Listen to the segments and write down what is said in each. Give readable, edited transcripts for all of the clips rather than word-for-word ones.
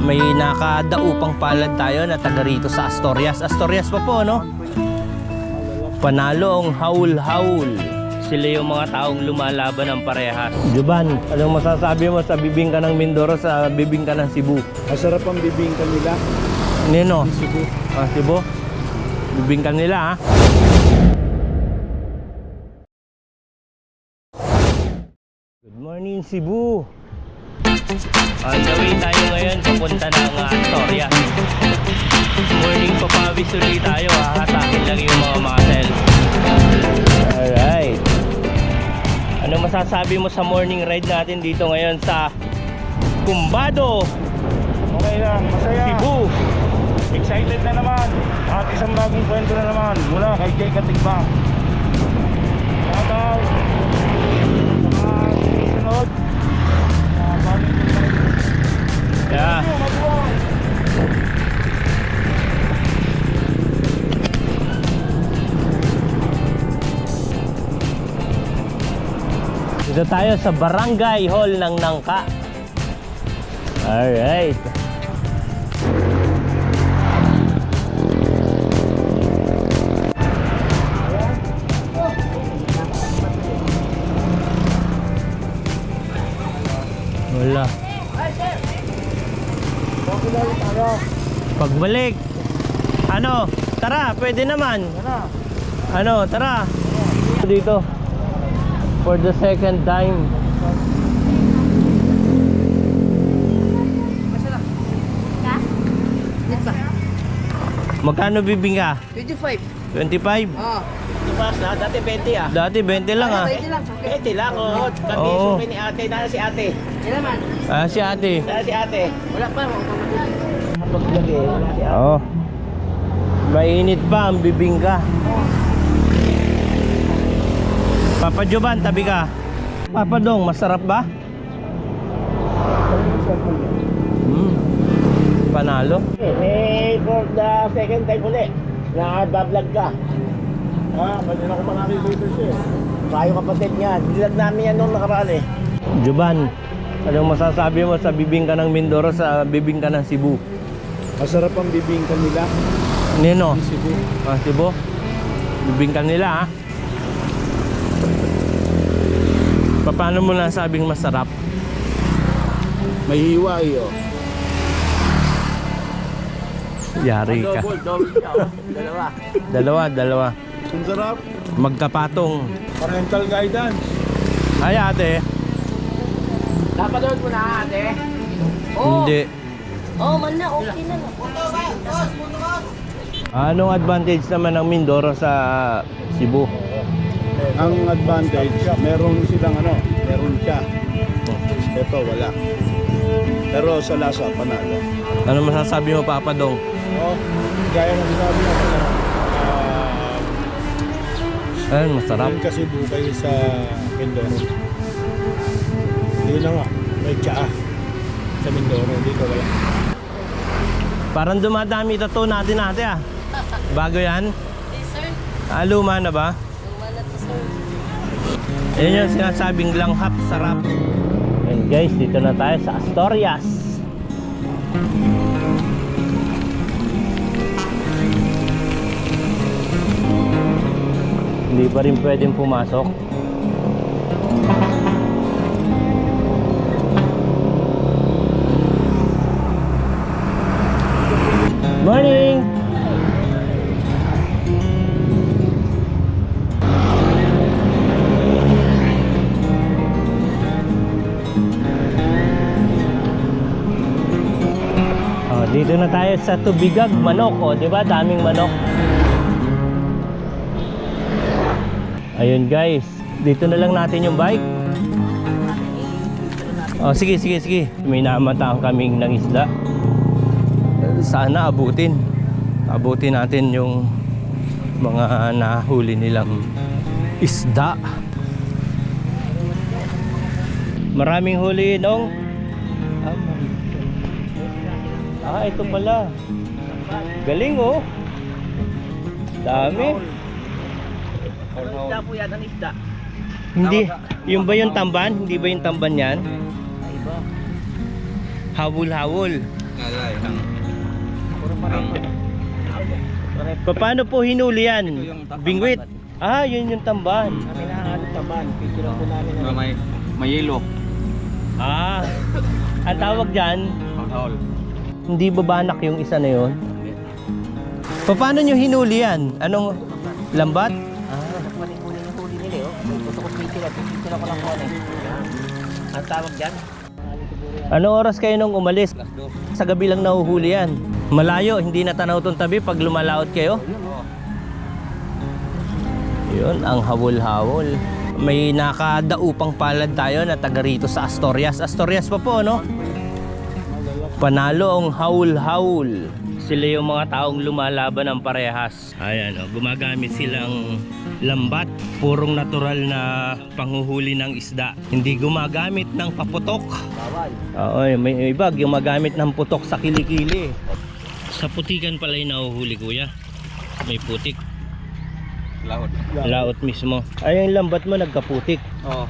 May nakadaupang palad tayo na taga rito sa Asturias. Asturias pa po, no? Panalo ang haul-haul. Sila yung mga taong lumalaban ng parehas. Juban, anong masasabi mo sa bibingka ng Mindoro, sa bibingka ng Cebu? Masarap ang bibingka nila. Nino? Cebu. Ah, Cebu? Bibingka nila, ha? Good morning, Cebu! On the way tayo ngayon, papunta ng Asturias. Morning papawis ulit tayo, hahatakin lang yung mga muscle. Alright. Ano masasabi mo sa morning ride natin dito ngayon sa Cumbado, Okay lang, masaya. Cebu? Excited na naman. At isang bagong kwento na naman mula kay Jay Katigbang. Shoutout. Sunod. Yeah. Dito tayo sa Barangay Hall ng Nangka. Alright. Wala. Pagbalik. Ano? Tara, pwede naman. Ano, tara. Dito. For the second time. Magkano bibingka? 25. 25? Oh. Diba na? Dati 20 ah. Dati 20 lang ah. 20 lang. Okay. 20 lang oh. Kami Oo. suki ni ate. Dahil si ate. Yan naman. Ah, si ate. Dahil si ate. Wala pa. Hapos lagi. Wala si ate. Oo. Mainit pa ang bibingka. Papa Joban, tabi ka. Papa Dong, masarap ba? Panalo. May for the second time ulit. Nakabablog ka. Pwede na ako marami dito siya. Kayo kapatid niya. Dilag namin yan nung nakaraan eh. Joban, anong masasabi mo sa bibingka ng Mindoro, sa bibingka ng Cebu? Masarap ang bibingka nila. Nino? Cebu. Ah, Cebu? Bibingka nila, ha? Paano mo nasabing masarap? May hiwa iyo. Yari ka. Double siya. Dalawa. Dalawa. Ang sarap. Magkapatong. Parental guidance. Ay, ate. Napanood mo na ate. Hindi. Oh, man na. Okay na lang. Anong advantage naman ng Mindoro sa Cebu? Ang advantage, meron silang meron siya. Ito wala. Pero sa lasa, panalo. Ano masasabi mo, Papa Dong? Gaya ng sinabi natin, Ayun, masarap. yun kasi bukay sa Mindoro. Yun na nga, may tsaa sa Mindoro, dito wala. Parang dumadami tattoo natin ate ah. Bago yan? Sir. Luma na ba? Wala to, sir. Ayun yung sinasabing langhap sarap. And guys, dito na tayo sa Asturias. Hindi pa rin pwedeng pumasok. Morning! Dito na tayo sa Tubigag, manok, oh, 'di ba? Daming manok. Ayun guys, dito na lang natin yung bike. Oh, sige. May namataan kaming ng isda. Sana abutin natin yung mga nahuli nilang isda. Maraming huli nung ito pala. Galing oh. Dami. Isda po yan ang isda. Hindi. Yung ba yung tamban? Hindi ba yung tamban yan? Hawul-hawul. Paano po hinuli yan? Bingwit? Ah, yun yung tamban. Kami na taban. Picture lang po namin. May yelo. Ah, ang tawag dyan, Haul. hindi babanak yung isa na yun. Paano nyo hinuli yan? Anong lambat? Huli nila yun. Gusto ko picture ko lang po ano. Ang tawag dyan? Anong oras kayo nung umalis? Sa gabi lang nahuhuli yan. Malayo, hindi natanaw tong tabi pag lumalaot kayo. Yun, ang hawol-hawol. May nakadaupang palad tayo na taga rito sa Asturias. Asturias pa po, no? Panalo ang haul-haul. Sila yung mga taong lumalaban ng parehas. Ayan, oh, gumagamit silang lambat. Purong natural na panghuhuli ng isda. Hindi gumagamit ng paputok. Bawal. Oo, may iba gumagamit ng putok sa kilikili. Sa putikan pala yung nahuhuli, kuya. May putik. Laot. Laot mismo. Ay, yung lambat mo nagkaputik. Oo.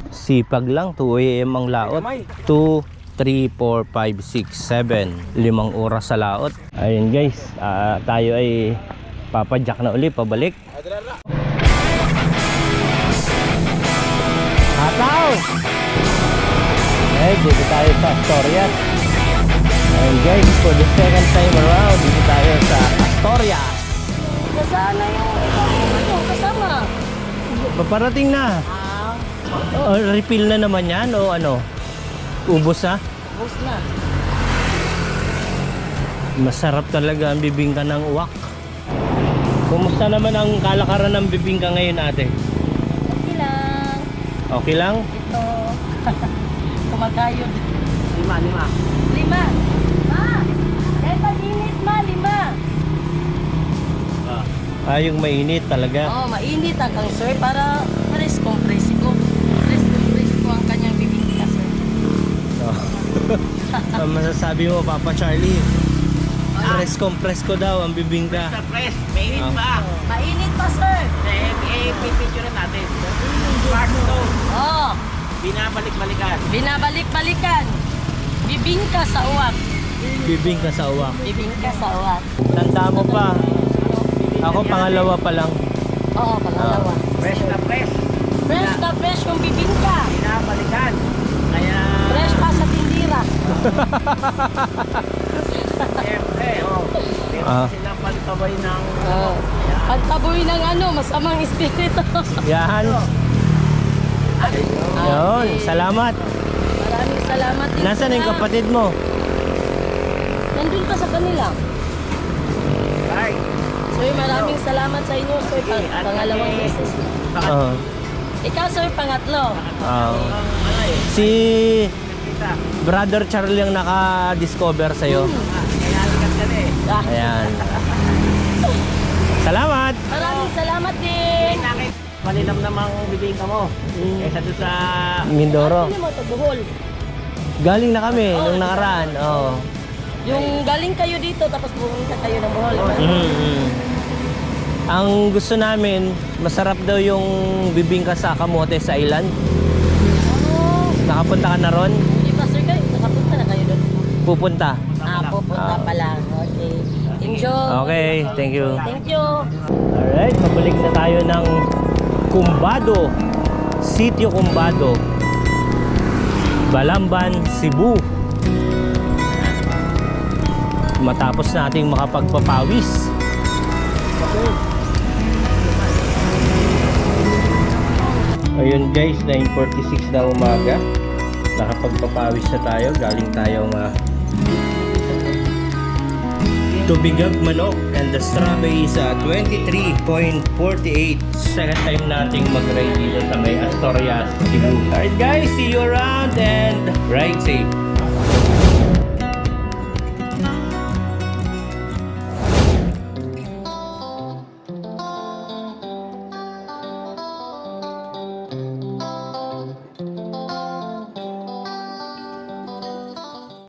Sipag lang, 2 AM ang laot. 2, 3, 4, 5, 6, 7. 5 oras sa laot. Ayun guys, tayo ay papadyak na uli, pabalik. Hataw! Eh, dito tayo sa Asturias. Ayun guys, for the second time around, dito tayo sa Asturias. Nasaan na yung ibang kasama? Paparating na. O, refill na naman yan o ano? Ubos na? Bus na. Masarap talaga ang bibingka ng uwak. Kumusta naman ang kalakaran ng bibingka ngayon, ate? Okay lang. Okay lang? Ito. Kumakayod. 5. 5. Kahit pag-init 5. Yung mainit talaga. Oh, mainit ang kang sir para presko ko ang kanyang bibingka sir. Ang masasabi mo, Papa Charlie? Presko daw ang bibingka. Sa press. Mainit pa. Mainit pa sir. Picture natin. Part 2. Oh, Binabalik-balikan. binabalik-balikan. Bibingka sa uwak. Bibingka sa uwak. Bibingka sa uwak. Tanda mo pa. Ako pangalawa pa lang. Oo, pangalawa. Fresh na fresh. Fresh na fresh yung bibingka. Binabalikan. Kaya... Fresh pa sa tindira. Siyempre, silang pagtabay ng... Oh. Pagtaboy ng masamang espiritu. Yan. Yun, salamat. Maraming salamat din. Nasaan yung kapatid mo? Nandun pa sa kanila. Bye. Sir, maraming salamat sa inyo, sir. Pangalawang beses. Oo. Ikaw, sir, pangatlo. Si Brother Charlie ang naka-discover sa'yo. Ah, Ayan. Salamat! maraming salamat din. Malinam namang bibingka mo. Kaysa doon sa... Mindoro. Ano mo ito, Bohol? Galing na kami nung nakaraan. Oo. Yung galing kayo dito, tapos pumunta kayo ng Bohol. Ang gusto namin, masarap daw yung bibingka sa Camotes Island. Oh, Nakapunta ka na ron? hindi pa, sir, kayo. Nakapunta na kayo doon. Pupunta. Pupunta pa lang. Okay. Enjoy. Okay, thank you. Thank you. Alright, pabalik na tayo ng Cumbado, Sitio Cumbado, Balamban, Cebu. Matapos nating makapagpapawis. Ayun guys, 9:46 na umaga. Nakapagpapawis na tayo. Galing tayong Tubigag Manok, and the strawberry is 23.48. Second time nating mag-ride dito sa may Asturias, Cebu. Alright guys, see you around and ride safe.